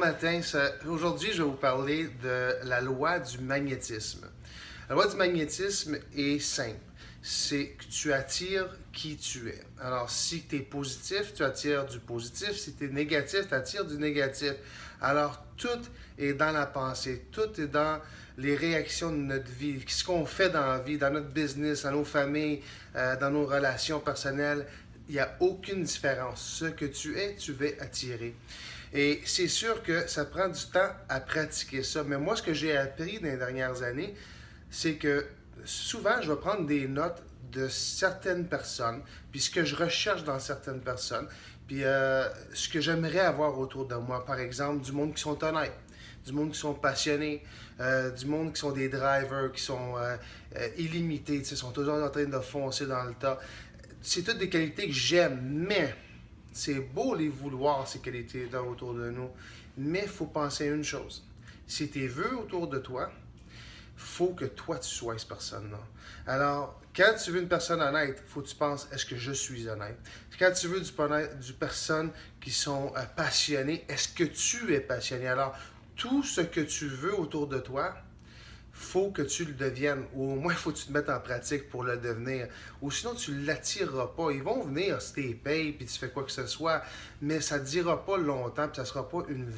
matin. Aujourd'hui, je vais vous parler de la loi du magnétisme. La loi du magnétisme est simple. C'est que tu attires qui tu es. Alors, si tu es positif, tu attires du positif. Si tu es négatif, tu attires du négatif. Alors, tout est dans la pensée. Tout est dans les réactions de notre vie. Ce qu'on fait dans la vie, dans notre business, dans nos familles, dans nos relations personnelles. Il n'y a aucune différence. Ce que tu es, tu vas attirer. Et c'est sûr que ça prend du temps à pratiquer ça. Mais moi, ce que j'ai appris dans les dernières années, c'est que souvent, je vais prendre des notes de certaines personnes, puis ce que je recherche dans certaines personnes, puis ce que j'aimerais avoir autour de moi. Par exemple, du monde qui sont honnêtes, du monde qui sont passionnés, du monde qui sont des drivers, qui sont illimités, qui sont toujours en train de foncer dans le tas. C'est toutes des qualités que j'aime, mais c'est beau les vouloir, ces qualités-là autour de nous, mais il faut penser à une chose. Si tu veux autour de toi, il faut que toi, tu sois cette personne-là. Alors, quand tu veux une personne honnête, il faut que tu penses, est-ce que je suis honnête? Quand tu veux du personnes qui sont passionnées, est-ce que tu es passionné? Alors, tout ce que tu veux autour de toi, faut que tu le deviennes, ou au moins il faut que tu te mettes en pratique pour le devenir, ou sinon tu ne l'attireras pas. Ils vont venir si tu les payes puis tu fais quoi que ce soit, mais ça ne durera pas longtemps, puis ça ne sera pas une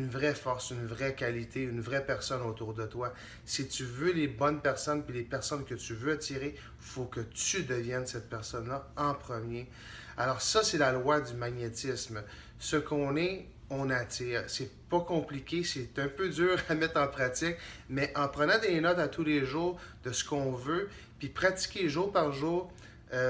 vraie force, une vraie qualité, une vraie personne autour de toi. Si tu veux les bonnes personnes puis les personnes que tu veux attirer, il faut que tu deviennes cette personne-là en premier. Alors ça, c'est la loi du magnétisme. Ce qu'on est, on attire. C'est pas compliqué, c'est un peu dur à mettre en pratique, mais en prenant des notes à tous les jours de ce qu'on veut, puis pratiquer jour par jour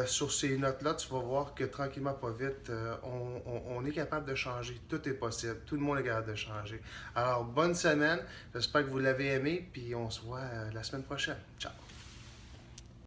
sur ces notes-là, tu vas voir que tranquillement, pas vite, on est capable de changer. Tout est possible. Tout le monde est capable de changer. Alors, bonne semaine. J'espère que vous l'avez aimé, puis on se voit la semaine prochaine. Ciao!